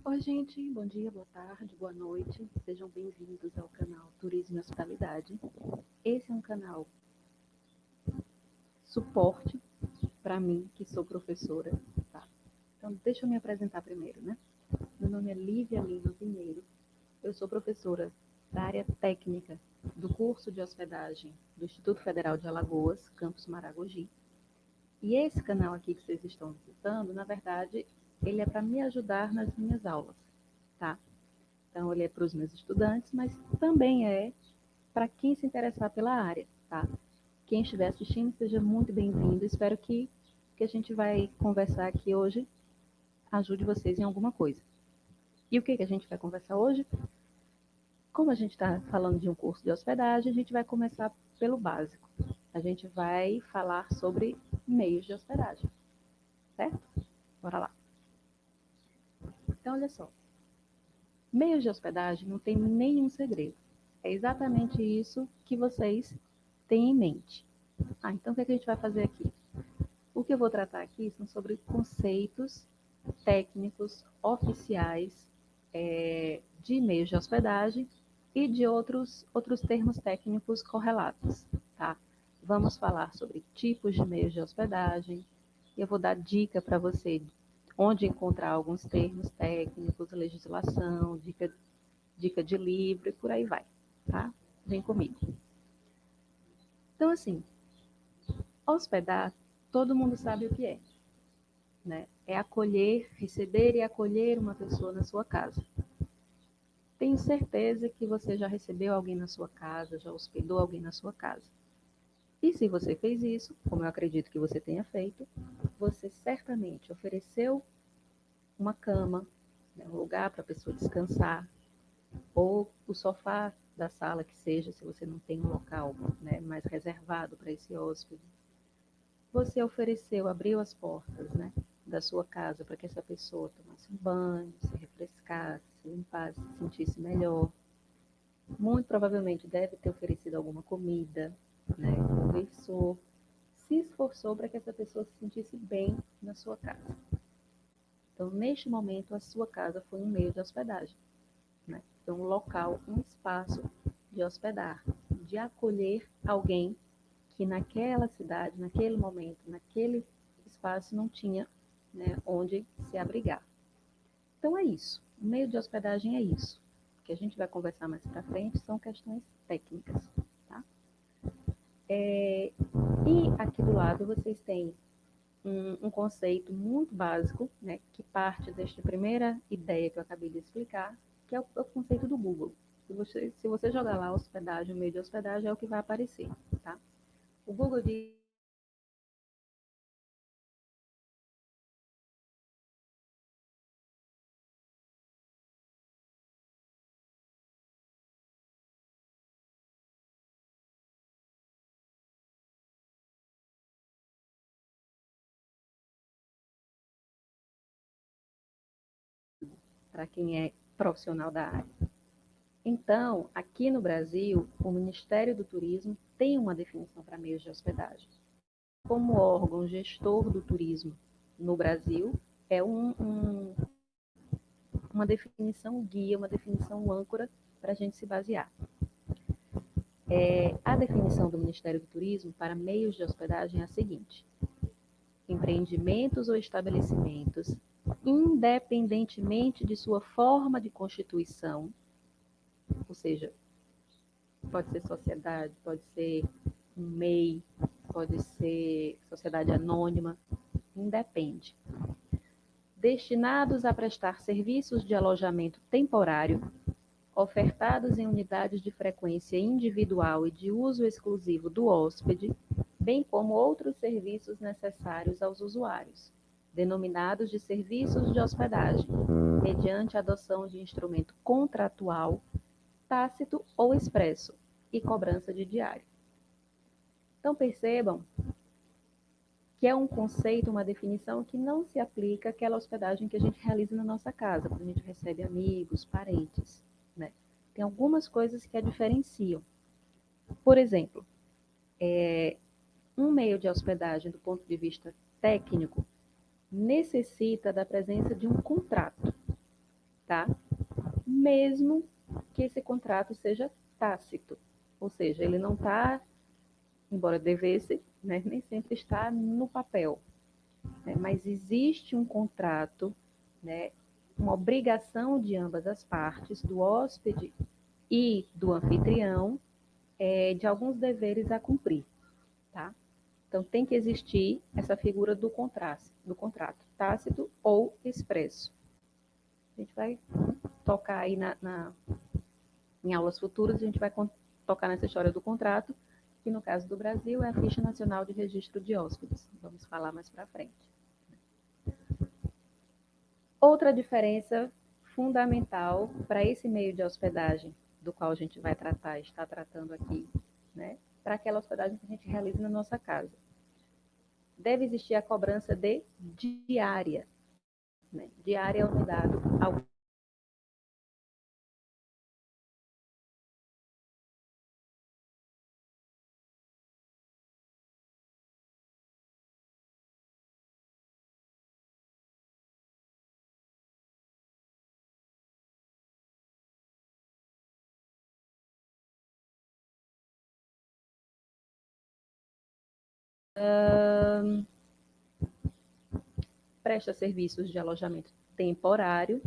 Oi, gente, bom dia, boa tarde, boa noite. Sejam bem-vindos ao canal Turismo e Hospitalidade. Esse é um canal suporte para mim, que sou professora, tá? Então, deixa eu me apresentar primeiro, né? Meu nome é Lívia Lima Pinheiro. Eu sou professora da área técnica do curso de hospedagem do Instituto Federal de Alagoas, campus Maragogi. E esse canal aqui que vocês estão visitando, na verdade, ele é para me ajudar nas minhas aulas, tá? Então, ele é para os meus estudantes, mas também é para quem se interessar pela área, tá? Quem estiver assistindo, seja muito bem-vindo. Espero que a gente vai conversar aqui hoje ajude vocês em alguma coisa. E o que a gente vai conversar hoje? Como a gente está falando de um curso de hospedagem, a gente vai começar pelo básico. A gente vai falar sobre meios de hospedagem, certo? Bora lá. Então, olha só. Meios de hospedagem não tem nenhum segredo. É exatamente isso que vocês têm em mente. Então o que a gente vai fazer aqui? O que eu vou tratar aqui são sobre conceitos técnicos oficiais de meios de hospedagem e de outros termos técnicos correlatos, tá? Vamos falar sobre tipos de meios de hospedagem. Eu vou dar dica para você onde encontrar alguns termos técnicos, legislação, dica de livro e por aí vai, tá? Vem comigo. Então, assim, hospedar, todo mundo sabe o que é, né? É acolher, receber e acolher uma pessoa na sua casa. Tenho certeza que você já recebeu alguém na sua casa, já hospedou alguém na sua casa. E se você fez isso, como eu acredito que você tenha feito, você certamente ofereceu uma cama, né, um lugar para a pessoa descansar, ou o sofá da sala que seja, se você não tem um local, né, mais reservado para esse hóspede. Você ofereceu, abriu as portas, né, da sua casa para que essa pessoa tomasse um banho, se refrescasse, se limpasse, se sentisse melhor. Muito provavelmente deve ter oferecido alguma comida, né, conversou, se esforçou para que essa pessoa se sentisse bem na sua casa. Então, neste momento, a sua casa foi um meio de hospedagem, né? Foi um local, um espaço de hospedar, de acolher alguém que naquela cidade, naquele momento, naquele espaço não tinha, né, onde se abrigar. Então é isso. O meio de hospedagem é isso. O que a gente vai conversar mais para frente são questões técnicas, tá? E aqui do lado vocês têm um conceito muito básico, né, que parte desta primeira ideia que eu acabei de explicar, que é o conceito do Google. Se você jogar lá hospedagem, o meio de hospedagem é o que vai aparecer, tá? O Google diz para quem é profissional da área. Então, aqui no Brasil, o Ministério do Turismo tem uma definição para meios de hospedagem. Como órgão gestor do turismo no Brasil, é uma definição guia, uma definição âncora para a gente se basear. A definição do Ministério do Turismo para meios de hospedagem é a seguinte: empreendimentos ou estabelecimentos, independentemente de sua forma de constituição, ou seja, pode ser sociedade, pode ser um MEI, pode ser sociedade anônima, independe. Destinados a prestar serviços de alojamento temporário, ofertados em unidades de frequência individual e de uso exclusivo do hóspede, bem como outros serviços necessários aos usuários, denominados de serviços de hospedagem, mediante a adoção de instrumento contratual, tácito ou expresso, e cobrança de diário. Então percebam que é um conceito, uma definição que não se aplica àquela hospedagem que a gente realiza na nossa casa, quando a gente recebe amigos, parentes, né? Tem algumas coisas que a diferenciam. Por exemplo, um meio de hospedagem do ponto de vista técnico necessita da presença de um contrato. tá? Mesmo que esse contrato seja tácito, ou seja, ele não está, embora devesse, né, nem sempre está no papel, né, mas existe um contrato, né, uma obrigação de ambas as partes, do hóspede e do anfitrião, de alguns deveres a cumprir, tá? Então tem que existir essa figura do contrato, tácito ou expresso. A gente vai tocar aí em aulas futuras, a gente vai tocar nessa história do contrato, que no caso do Brasil é a Ficha Nacional de Registro de Hóspedes. Vamos falar mais para frente. Outra diferença fundamental para esse meio de hospedagem, do qual a gente vai tratar, está tratando aqui, né? Para aquela hospedagem que a gente realiza na nossa casa. Deve existir a cobrança de diária, né? Diária é um dado ao presta serviços de alojamento temporário,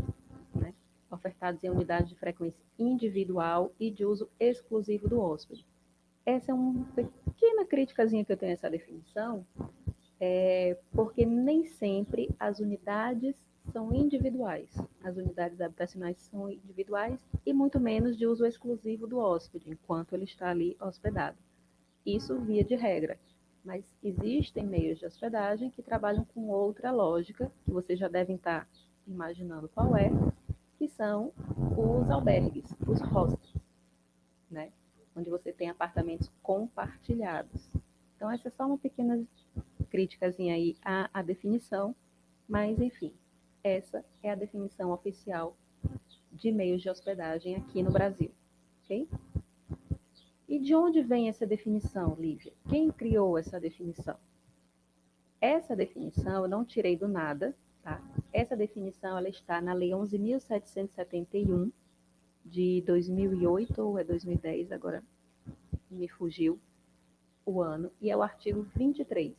né, ofertados em unidades de frequência individual e de uso exclusivo do hóspede. Essa é uma pequena criticazinha que eu tenho a essa definição, porque nem sempre as unidades são individuais. As unidades habitacionais são individuais e muito menos de uso exclusivo do hóspede, enquanto ele está ali hospedado. Isso via de regra. Mas existem meios de hospedagem que trabalham com outra lógica, que vocês já devem estar imaginando qual é, que são os albergues, os hostels, né? Onde você tem apartamentos compartilhados. Então, essa é só uma pequena criticazinha aí à definição, mas, enfim, essa é a definição oficial de meios de hospedagem aqui no Brasil, ok? E de onde vem essa definição, Lívia? Quem criou essa definição? Essa definição eu não tirei do nada, tá? Essa definição ela está na Lei 11.771 de 2008 ou é 2010, agora me fugiu o ano, e é o artigo 23.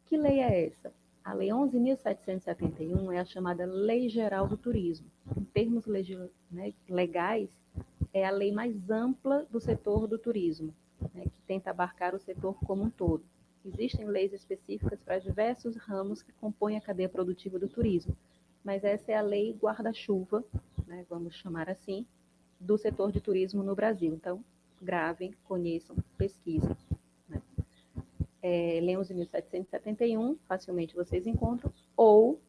Que lei é essa? A Lei 11.771 é a chamada Lei Geral do Turismo. Em termos legais, é a lei mais ampla do setor do turismo, né, que tenta abarcar o setor como um todo. Existem leis específicas para diversos ramos que compõem a cadeia produtiva do turismo, mas essa é a lei guarda-chuva, né, vamos chamar assim, do setor de turismo no Brasil. Então, gravem, conheçam, pesquisem. Né? Lei 11.771, facilmente vocês encontram, ou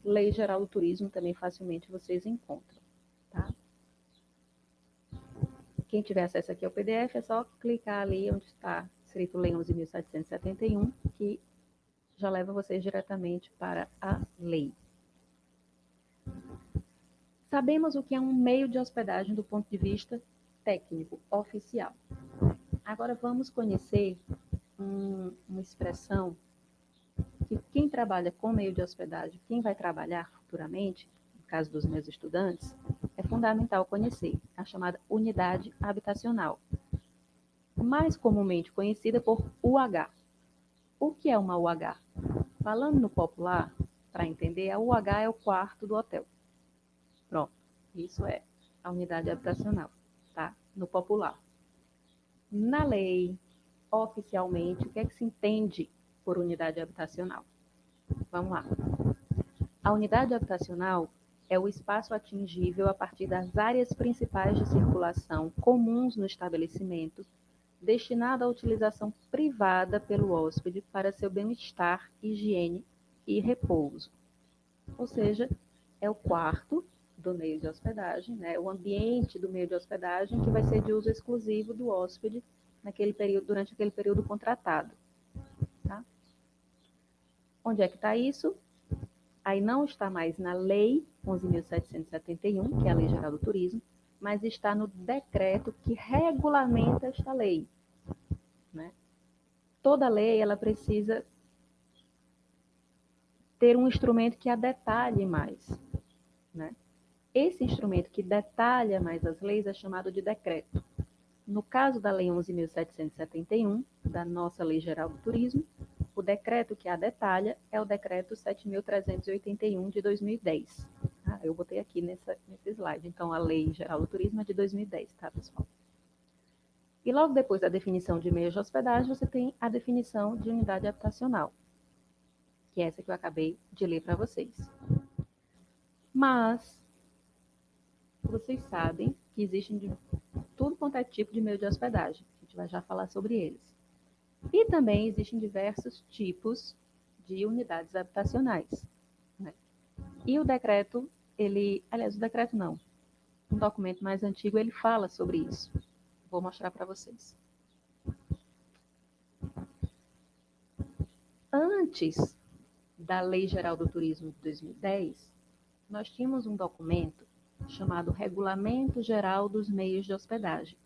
Lei Geral do Turismo, também facilmente vocês encontram. Tá? Quem tiver acesso aqui ao PDF, é só clicar ali onde está escrito Lei 11.771, que já leva vocês diretamente para a lei. Sabemos o que é um meio de hospedagem do ponto de vista técnico, oficial. Agora vamos conhecer uma expressão que quem trabalha com meio de hospedagem, quem vai trabalhar futuramente, no caso dos meus estudantes, é fundamental conhecer, a chamada unidade habitacional, mais comumente conhecida por UH. O que é uma UH? Falando no popular, para entender, a UH é o quarto do hotel. Pronto, isso é a unidade habitacional, tá? No popular. Na lei, oficialmente, o que é que se entende por unidade habitacional? Vamos lá. A unidade habitacional é o espaço atingível a partir das áreas principais de circulação comuns no estabelecimento, destinado à utilização privada pelo hóspede para seu bem-estar, higiene e repouso. Ou seja, é o quarto do meio de hospedagem, né? O ambiente do meio de hospedagem que vai ser de uso exclusivo do hóspede naquele período, durante aquele período contratado. Tá? Onde é que está isso? Aí não está mais na Lei 11.771, que é a Lei Geral do Turismo, mas está no decreto que regulamenta esta lei. Né? Toda lei ela precisa ter um instrumento que a detalhe mais. Né? Esse instrumento que detalha mais as leis é chamado de decreto. No caso da Lei 11.771, da nossa Lei Geral do Turismo, o decreto que a detalha é o Decreto 7.381 de 2010. Eu botei aqui nesse slide. Então, a Lei Geral do Turismo é de 2010, tá, pessoal? E logo depois da definição de meio de hospedagem, você tem a definição de unidade habitacional, que é essa que eu acabei de ler para vocês. Mas, vocês sabem que existem de tudo quanto é tipo de meio de hospedagem. A gente vai já falar sobre eles. E também existem diversos tipos de unidades habitacionais, né? E o decreto, aliás, o decreto não, um documento mais antigo, ele fala sobre isso. Vou mostrar para vocês. Antes da Lei Geral do Turismo de 2010, nós tínhamos um documento chamado Regulamento Geral dos Meios de Hospedagem.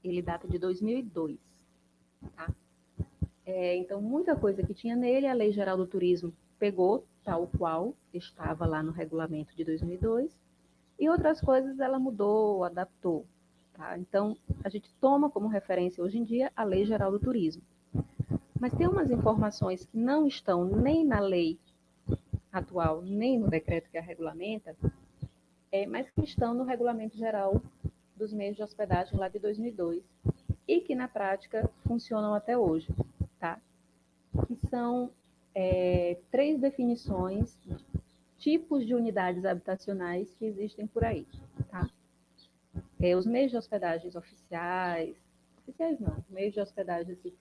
Ele data de 2002, tá? Então, muita coisa que tinha nele, a Lei Geral do Turismo pegou tal qual estava lá no regulamento de 2002, e outras coisas ela mudou, adaptou. Tá? Então, a gente toma como referência hoje em dia a Lei Geral do Turismo. Mas tem umas informações que não estão nem na lei atual, nem no decreto que a regulamenta, mas que estão no Regulamento Geral dos Meios de Hospedagem lá de 2002 e que na prática funcionam até hoje, tá? Que são 3 definições, tipos de unidades habitacionais que existem por aí, tá? Os meios de hospedagens oficiais não, meios de hospedagem assim,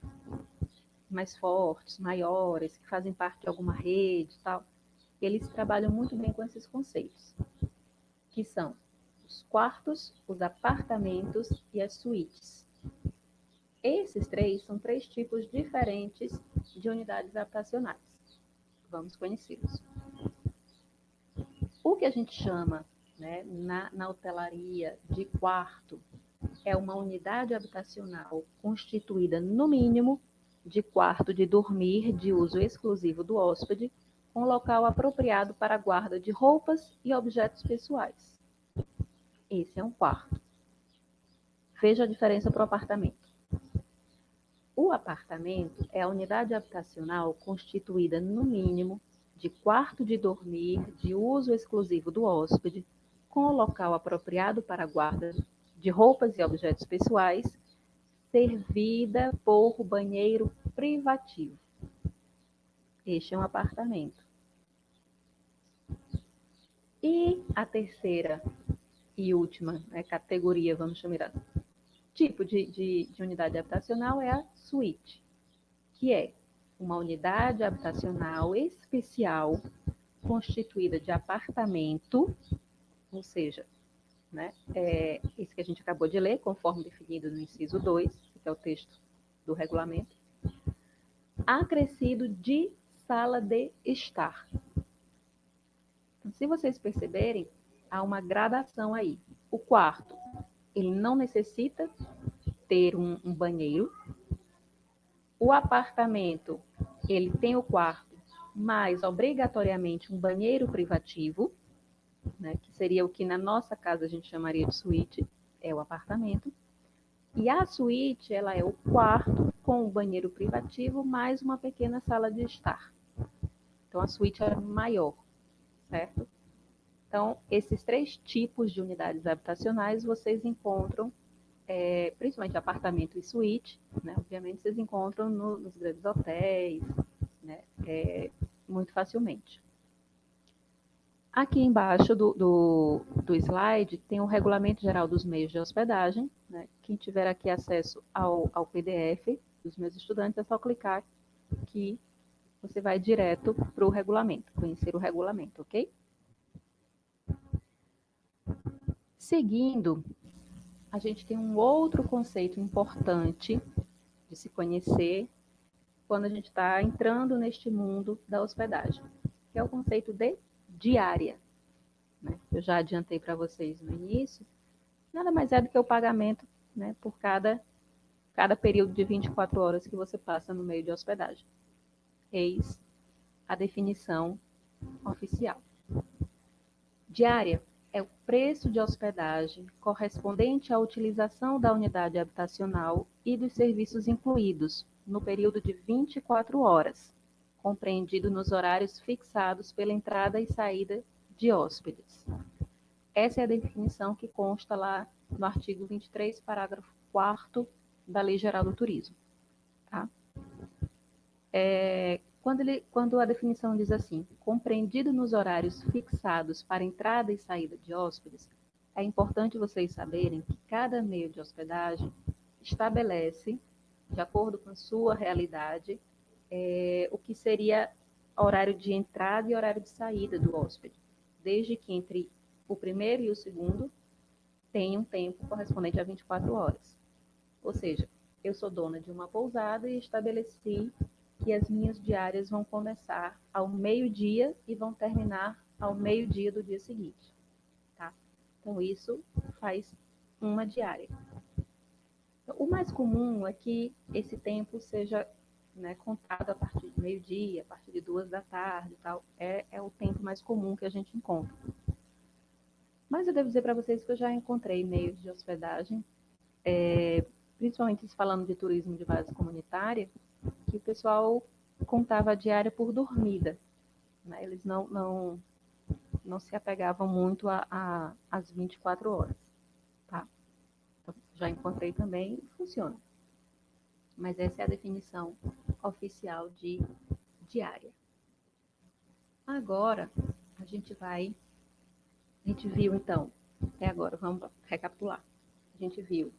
mais fortes, maiores, que fazem parte de alguma rede e tal, eles trabalham muito bem com esses conceitos, que são os quartos, os apartamentos e as suítes. Esses 3 são 3 tipos diferentes de unidades habitacionais. Vamos conhecê-los. O que a gente chama, né, na hotelaria de quarto é uma unidade habitacional constituída, no mínimo, de quarto de dormir de uso exclusivo do hóspede, com local apropriado para a guarda de roupas e objetos pessoais. Esse é um quarto. Veja a diferença para o apartamento. O apartamento é a unidade habitacional constituída, no mínimo, de quarto de dormir de uso exclusivo do hóspede, com o local apropriado para a guarda de roupas e objetos pessoais, servida por banheiro privativo. Este é um apartamento. E a terceira e última categoria, vamos chamar assim, tipo de unidade habitacional é a suíte, que é uma unidade habitacional especial constituída de apartamento, ou seja, né, esse que a gente acabou de ler, conforme definido no inciso 2, que é o texto do regulamento, acrescido de sala de estar. Então, se vocês perceberem, há uma gradação aí. O quarto, ele não necessita ter um banheiro. O apartamento, ele tem o quarto, mas obrigatoriamente um banheiro privativo, né, que seria o que na nossa casa a gente chamaria de suíte, é o apartamento. E a suíte, ela é o quarto com o banheiro privativo, mais uma pequena sala de estar. Então, a suíte é maior, certo? Então, esses 3 tipos de unidades habitacionais vocês encontram, principalmente apartamento e suíte, né? Obviamente vocês encontram nos grandes hotéis, né? Muito facilmente. Aqui embaixo do slide tem o Regulamento Geral dos Meios de Hospedagem, né? Quem tiver aqui acesso ao PDF dos meus estudantes, é só clicar que você vai direto para o regulamento, conhecer o regulamento, ok? Seguindo, a gente tem um outro conceito importante de se conhecer quando a gente está entrando neste mundo da hospedagem, que é o conceito de diária. Né? Eu já adiantei para vocês no início, nada mais é do que o pagamento, né, por cada período de 24 horas que você passa no meio de hospedagem. Eis a definição oficial. Diária é o preço de hospedagem correspondente à utilização da unidade habitacional e dos serviços incluídos, no período de 24 horas, compreendido nos horários fixados pela entrada e saída de hóspedes. Essa é a definição que consta lá no artigo 23, parágrafo 4º da Lei Geral do Turismo. Tá? Quando a definição diz assim, compreendido nos horários fixados para entrada e saída de hóspedes, é importante vocês saberem que cada meio de hospedagem estabelece, de acordo com a sua realidade, o que seria horário de entrada e horário de saída do hóspede, desde que entre o primeiro e o segundo tem um tempo correspondente a 24 horas. Ou seja, eu sou dona de uma pousada e estabeleci que as minhas diárias vão começar ao meio-dia e vão terminar ao meio-dia do dia seguinte. Tá? Então, isso faz uma diária. Então, o mais comum é que esse tempo seja, né, contado a partir de meio-dia, a partir de 2 da tarde e tal. É o tempo mais comum que a gente encontra. Mas eu devo dizer para vocês que eu já encontrei meios de hospedagem, principalmente falando de turismo de base comunitária, que o pessoal contava a diária por dormida. Né? Eles não se apegavam muito às 24 horas. Tá? Então, já encontrei também e funciona. Mas essa é a definição oficial de diária. Agora, a gente viu então, até agora, vamos recapitular. A gente viu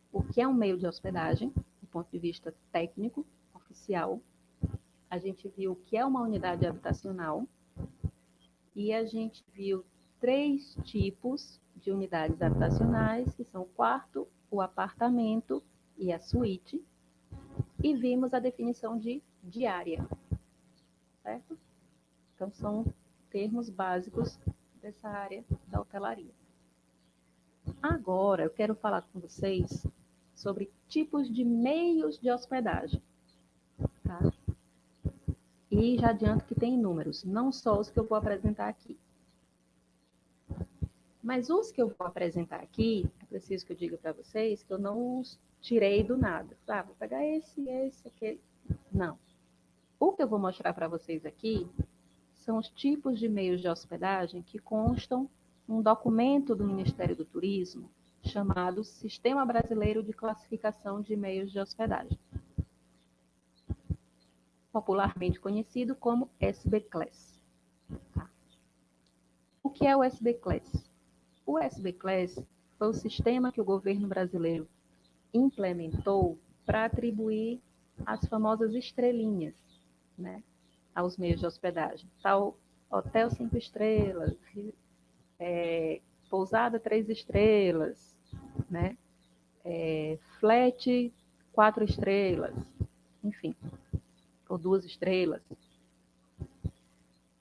o que é um meio de hospedagem, do ponto de vista técnico, oficial. A gente viu o que é uma unidade habitacional. E a gente viu 3 tipos de unidades habitacionais, que são o quarto, o apartamento e a suíte. E vimos a definição de diária, certo? Então, são termos básicos dessa área da hotelaria. Agora, eu quero falar com vocês sobre tipos de meios de hospedagem. Tá? E já adianto que tem inúmeros, não só os que eu vou apresentar aqui. Mas os que eu vou apresentar aqui, é preciso que eu diga para vocês que eu não os tirei do nada. Vou pegar esse, aquele. Não. O que eu vou mostrar para vocês aqui são os tipos de meios de hospedagem que constam num documento do Ministério do Turismo chamado Sistema Brasileiro de Classificação de Meios de Hospedagem, popularmente conhecido como SBClass. Tá? O que é o SBClass? O SBClass foi o sistema que o governo brasileiro implementou para atribuir as famosas estrelinhas, né, aos meios de hospedagem. Tal hotel 5 estrelas, pousada 3 estrelas, né, flat 4 estrelas, enfim, ou 2 estrelas.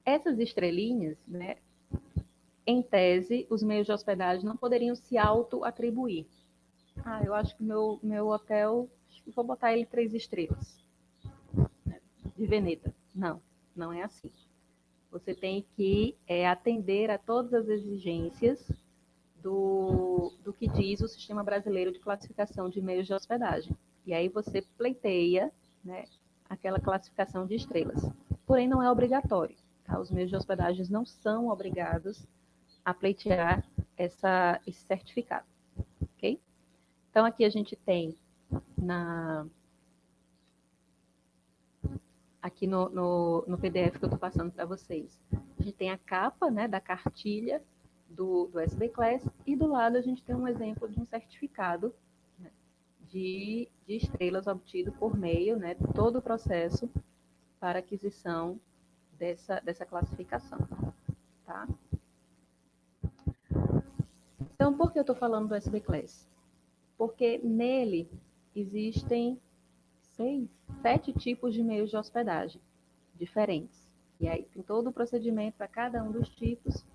Essas estrelinhas, né, em tese, os meios de hospedagem não poderiam se auto-atribuir. Eu acho que meu hotel, vou botar ele 3 estrelas, né, de Veneta. Não é assim. Você tem que atender a todas as exigências do que diz o Sistema Brasileiro de Classificação de Meios de Hospedagem. E aí você pleiteia, né, aquela classificação de estrelas. Porém, não é obrigatório. Tá? Os meios de hospedagem não são obrigados a pleitear esse certificado. Ok? Então, aqui a gente tem aqui no PDF que eu estou passando para vocês. A gente tem a capa, né, da cartilha do SBClass e do lado a gente tem um exemplo de um certificado, né, de estrelas obtido por meio, né, de todo o processo para aquisição dessa classificação. Tá? Então, por que eu estou falando do SBClass? Porque nele existem 7 tipos de meios de hospedagem diferentes. E aí tem todo o procedimento para cada um dos tipos,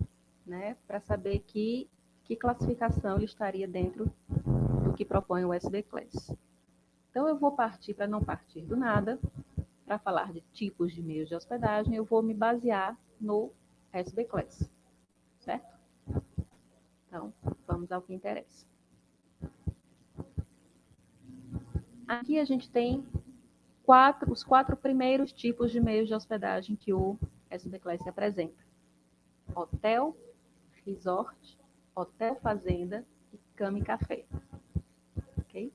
né, para saber que classificação ele estaria dentro do que propõe o SBClass. Então, eu vou partir, para não partir do nada, para falar de tipos de meios de hospedagem, eu vou me basear no SBClass, certo? vamos ao que interessa. Aqui a gente tem os 4 primeiros tipos de meios de hospedagem que o SB Class apresenta: hotel, resort, hotel fazenda e cama e café. Ok?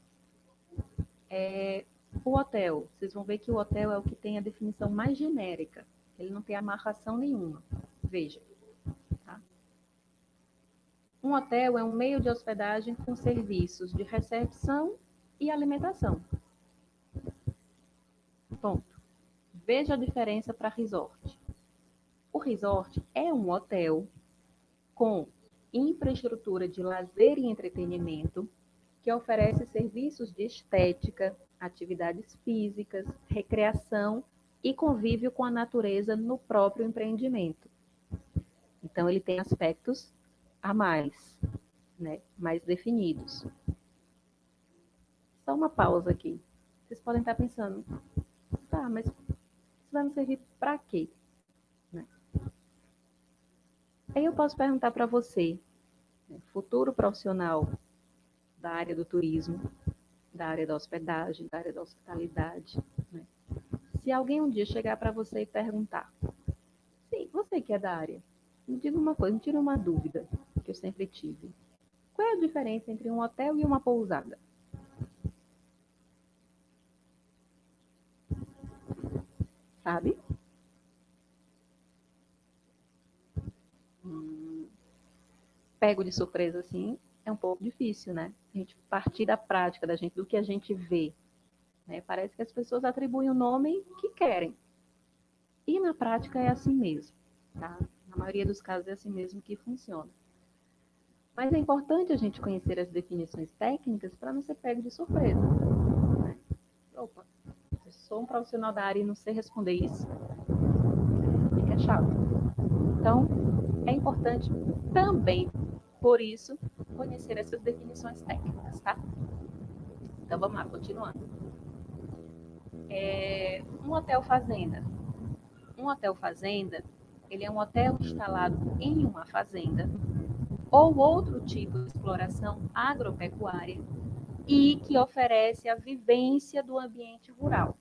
O hotel, vocês vão ver que o hotel é o que tem a definição mais genérica. Ele não tem amarração nenhuma. Veja. Tá? Um hotel é um meio de hospedagem com serviços de recepção e alimentação. Ponto. Veja a diferença para resort. O resort é um hotel com infraestrutura de lazer e entretenimento que oferece serviços de estética, atividades físicas, recreação e convívio com a natureza no próprio empreendimento. Então, ele tem aspectos a mais, né, mais definidos. Só uma pausa aqui. Vocês podem estar pensando, tá, mas isso vai me servir para quê? Né? Aí eu posso perguntar para você, futuro profissional da área do turismo, da área da hospedagem, da área da hospitalidade, né? Se alguém um dia chegar para você e perguntar, sim, você que é da área, me diga uma coisa, me tira uma dúvida que eu sempre tive. Qual é a diferença entre um hotel e uma pousada? Sabe? Pego de surpresa assim, é um pouco difícil, né? A gente partir da prática da gente, do que a gente vê. Né? Parece que as pessoas atribuem o nome que querem. E na prática é assim mesmo. Tá? Na maioria dos casos é assim mesmo que funciona. Mas é importante a gente conhecer as definições técnicas para não ser pego de surpresa. Né? Opa, eu sou um profissional da área e não sei responder isso. Fica chato. Então, é importante também, por isso, conhecer essas definições técnicas, tá? Então, vamos lá, continuando. Um hotel fazenda. Um hotel fazenda, ele é um hotel instalado em uma fazenda ou outro tipo de exploração agropecuária e que oferece a vivência do ambiente rural.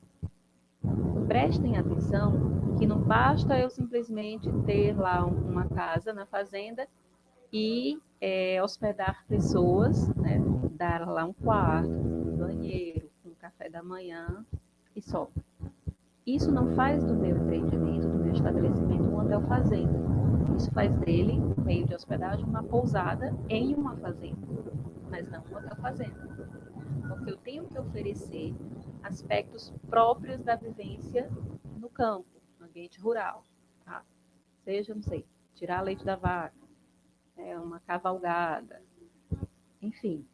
Prestem atenção que não basta eu simplesmente ter lá uma casa na fazenda e hospedar pessoas, né, dar lá um quarto, um banheiro, um café da manhã e só. Isso não faz do meu empreendimento, do meu estabelecimento, um hotel fazenda. Isso faz dele, um meio de hospedagem, uma pousada em uma fazenda, mas não um hotel fazenda. Porque eu tenho que oferecer aspectos próprios da vivência no campo, no ambiente rural. Tá? Seja, não sei, tirar leite da vaca, uma cavalgada, enfim,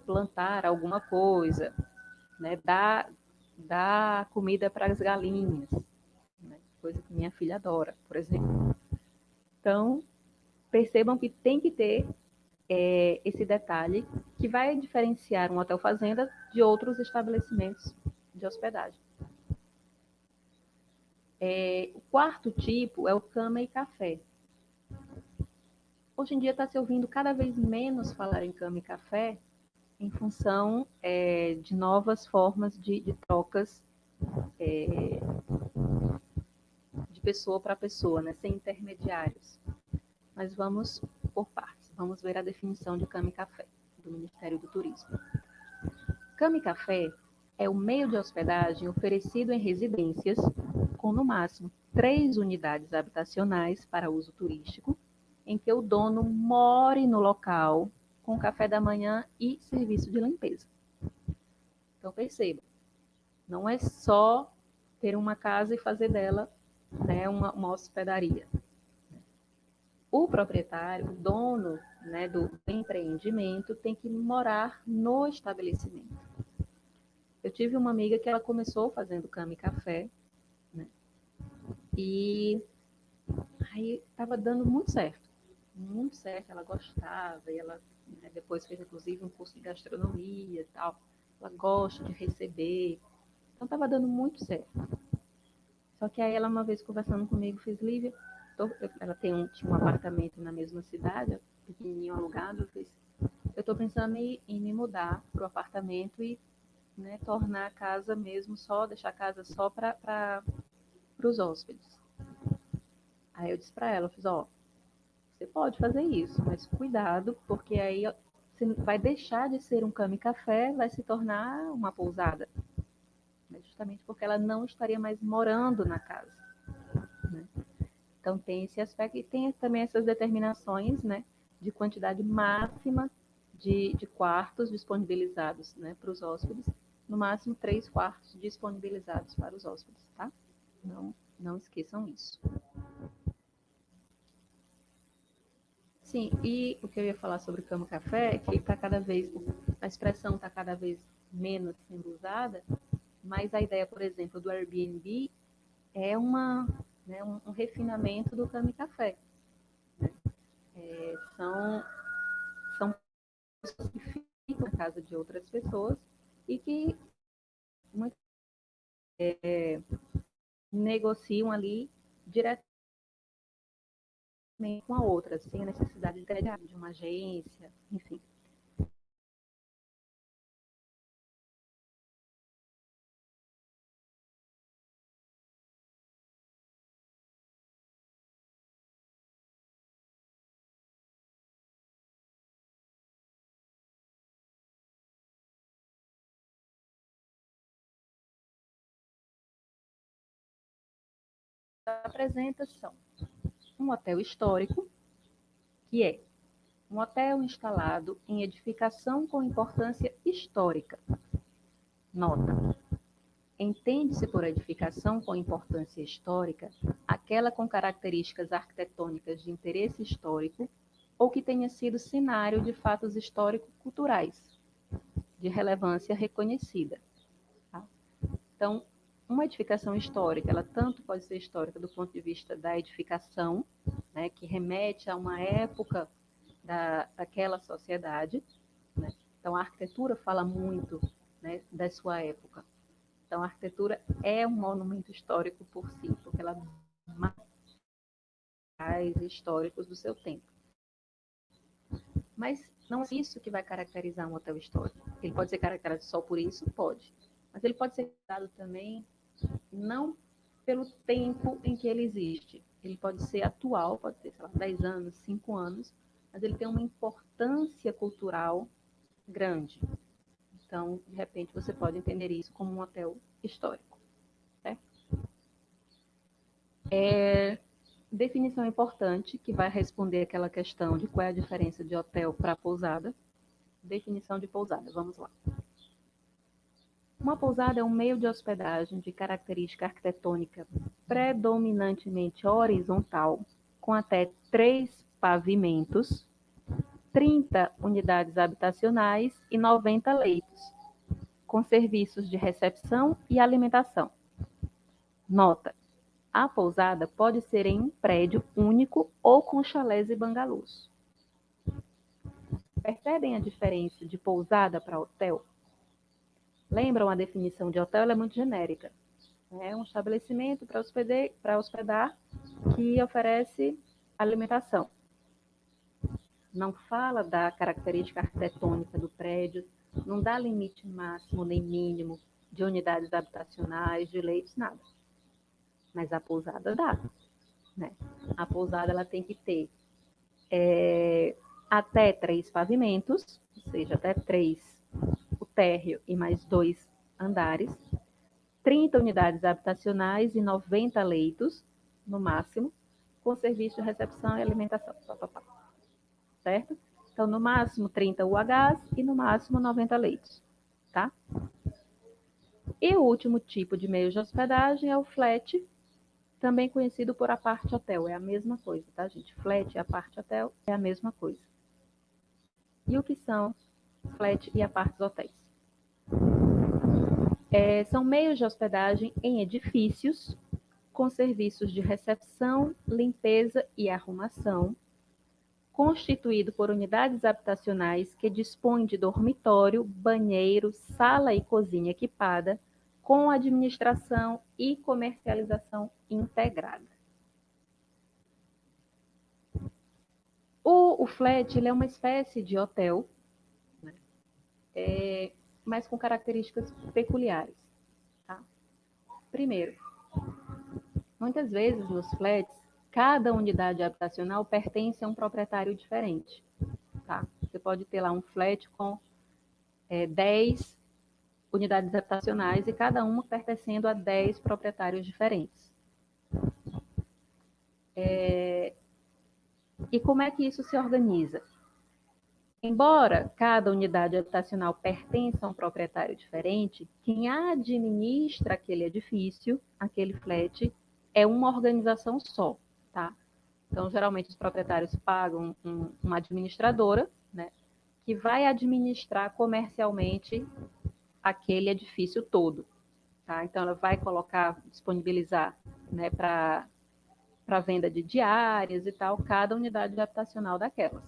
plantar alguma coisa, né? Dar comida para as galinhas, né? Coisa que minha filha adora, por exemplo. Então, percebam que tem que ter esse detalhe que vai diferenciar um hotel fazenda de outros estabelecimentos de hospedagem. O quarto tipo é o cama e café. Hoje em dia está se ouvindo cada vez menos falar em cama e café em função de novas formas de trocas de pessoa para pessoa, né, sem intermediários. Mas vamos por partes. Vamos ver a definição de cama e café do Ministério do Turismo. Cama e café é o meio de hospedagem oferecido em residências com, no máximo, 3 unidades habitacionais para uso turístico, em que o dono more no local com café da manhã e serviço de limpeza. Então, perceba, não é só ter uma casa e fazer dela, né, uma hospedaria. O proprietário, o dono, né, do empreendimento, tem que morar no estabelecimento. Eu tive uma amiga que ela começou fazendo cama e café, né, e aí estava dando muito certo, ela gostava, e ela, né, depois fez inclusive um curso de gastronomia e tal, ela gosta de receber, então estava dando muito certo. Só que aí ela, uma vez conversando comigo, fez: Lívia, ela tinha um apartamento na mesma cidade, pequenininho alugado, eu estou pensando em me mudar para o apartamento e, né, tornar a casa mesmo só, deixar a casa só para os hóspedes. Aí eu disse para ela, eu fiz, ó, você pode fazer isso, mas cuidado, porque aí você vai deixar de ser um cama e café, vai se tornar uma pousada. Justamente porque ela não estaria mais morando na casa, né? Então tem esse aspecto e tem também essas determinações, né, de quantidade máxima de quartos disponibilizados, né, para os hóspedes, no máximo 3 quartos disponibilizados para os hóspedes, tá? Não esqueçam isso. Sim, e o que eu ia falar sobre cama-café é que tá cada vez, a expressão está cada vez menos sendo usada, mas a ideia, por exemplo, do Airbnb é né, um refinamento do cama e café. São pessoas que ficam na casa de outras pessoas e que muitas negociam ali diretamente com a outra, sem a necessidade de intermediário, de uma agência, enfim. A apresentação. Um hotel histórico, que é um hotel instalado em edificação com importância histórica. Nota: entende-se por edificação com importância histórica aquela com características arquitetônicas de interesse histórico ou que tenha sido cenário de fatos histórico-culturais de relevância reconhecida. Tá? Então, uma edificação histórica, ela tanto pode ser histórica do ponto de vista da edificação, né, que remete a uma época daquela sociedade, né? Então, a arquitetura fala muito, né, da sua época. Então, a arquitetura é um monumento histórico por si, porque ela marca históricos do seu tempo. Mas não é isso que vai caracterizar um hotel histórico. Ele pode ser caracterizado só por isso? Pode. Mas ele pode ser dado também não pelo tempo em que ele existe. Ele pode ser atual, pode ser, sei lá, 10 anos, 5 anos, mas ele tem uma importância cultural grande. Então, de repente, você pode entender isso como um hotel histórico. Certo? Definição importante, que vai responder aquela questão de qual é a diferença de hotel para pousada. Definição de pousada, vamos lá. Uma pousada é um meio de hospedagem de característica arquitetônica predominantemente horizontal, com até 3 pavimentos, 30 unidades habitacionais e 90 leitos, com serviços de recepção e alimentação. Nota: a pousada pode ser em um prédio único ou com chalés e bangalôs. Percebem a diferença de pousada para hotel? Lembram a definição de hotel? Ela é muito genérica. É um estabelecimento para hospedar que oferece alimentação. Não fala da característica arquitetônica do prédio, não dá limite máximo nem mínimo de unidades habitacionais, de leitos, nada. Mas a pousada dá. Né? A pousada ela tem que ter até 3 pavimentos, ou seja, até 3, o térreo e mais 2 andares, 30 unidades habitacionais e 90 leitos, no máximo, com serviço de recepção e alimentação. Certo? Então, no máximo 30 UHs e no máximo 90 leitos. Tá? E o último tipo de meio de hospedagem é o flat, também conhecido por apart hotel. É a mesma coisa, tá, gente? Flat e apart hotel é a mesma coisa. E o que são flat e apart hotéis? São meios de hospedagem em edifícios com serviços de recepção, limpeza e arrumação, constituído por unidades habitacionais que dispõem de dormitório, banheiro, sala e cozinha equipada, com administração e comercialização integrada. O flat, ele é uma espécie de hotel, né? Mas com características peculiares. Tá? Primeiro, muitas vezes nos flats, cada unidade habitacional pertence a um proprietário diferente. Tá? Você pode ter lá um flat com 10 unidades habitacionais e cada uma pertencendo a 10 proprietários diferentes. E como é que isso se organiza? Embora cada unidade habitacional pertença a um proprietário diferente, quem administra aquele edifício, aquele flat, é uma organização só, tá? Então, geralmente, os proprietários pagam uma administradora, né, que vai administrar comercialmente aquele edifício todo, tá? Então, ela vai disponibilizar, né, para venda de diárias e tal, cada unidade habitacional daquelas.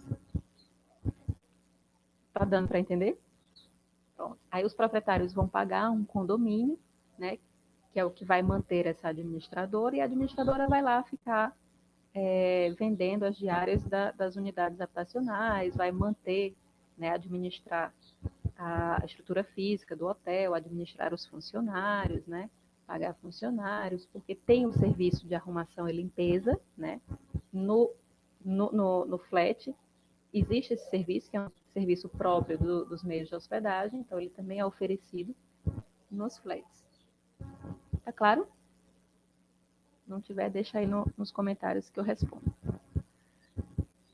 Tá dando para entender? Pronto. Aí os proprietários vão pagar um condomínio, né, que é o que vai manter essa administradora, e a administradora vai lá ficar vendendo as diárias das unidades habitacionais, vai manter, né, administrar a estrutura física do hotel, administrar os funcionários, né, pagar funcionários, porque tem o serviço de arrumação e limpeza, né, no flat. Existe esse serviço, que é um serviço próprio dos meios de hospedagem, então ele também é oferecido nos flats. Tá claro? Não tiver, deixa aí nos comentários que eu respondo.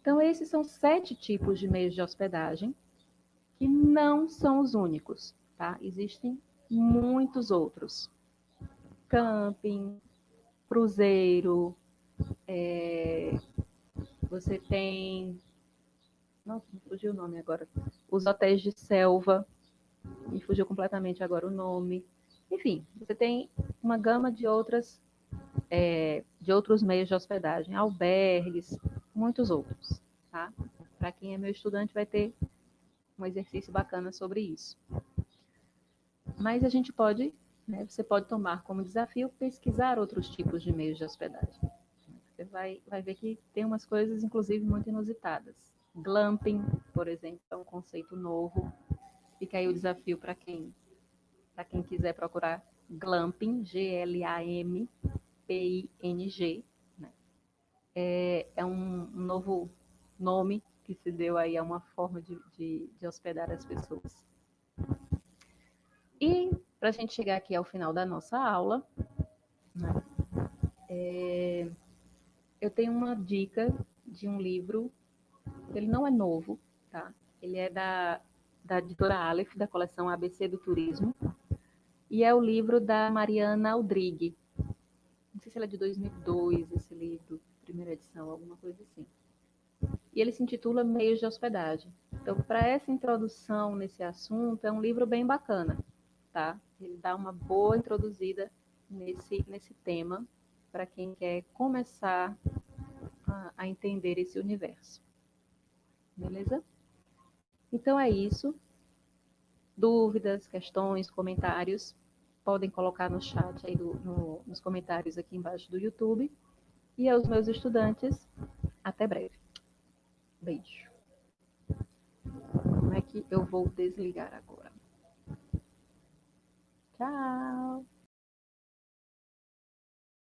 Então, esses são 7 tipos de meios de hospedagem, que não são os únicos, tá? Existem muitos outros. Camping, cruzeiro, você tem... Nossa, me fugiu o nome agora. Os hotéis de selva, me fugiu completamente agora o nome. Enfim, você tem uma gama de outros meios de hospedagem, albergues, muitos outros, tá? Para quem é meu estudante vai ter um exercício bacana sobre isso. Mas a gente pode, né, você pode tomar como desafio pesquisar outros tipos de meios de hospedagem. Você vai ver que tem umas coisas, inclusive, muito inusitadas. Glamping, por exemplo, é um conceito novo. Fica aí o desafio para quem quiser procurar glamping, Glamping, né? É um novo nome que se deu aí a uma forma de hospedar as pessoas. E para a gente chegar aqui ao final da nossa aula, né, eu tenho uma dica de um livro, ele não é novo, tá? Ele é da editora Aleph, da coleção ABC do Turismo, e é o livro da Mariana Aldrigue. Não sei se ela é de 2002, esse livro, primeira edição, alguma coisa assim. E ele se intitula Meios de Hospedagem. Então, para essa introdução nesse assunto, é um livro bem bacana, tá? Ele dá uma boa introduzida nesse tema para quem quer começar a entender esse universo. Beleza? Então é isso. Dúvidas, questões, comentários, podem colocar no chat aí nos comentários aqui embaixo do YouTube. E aos meus estudantes, até breve. Beijo. Como é que eu vou desligar agora? Tchau!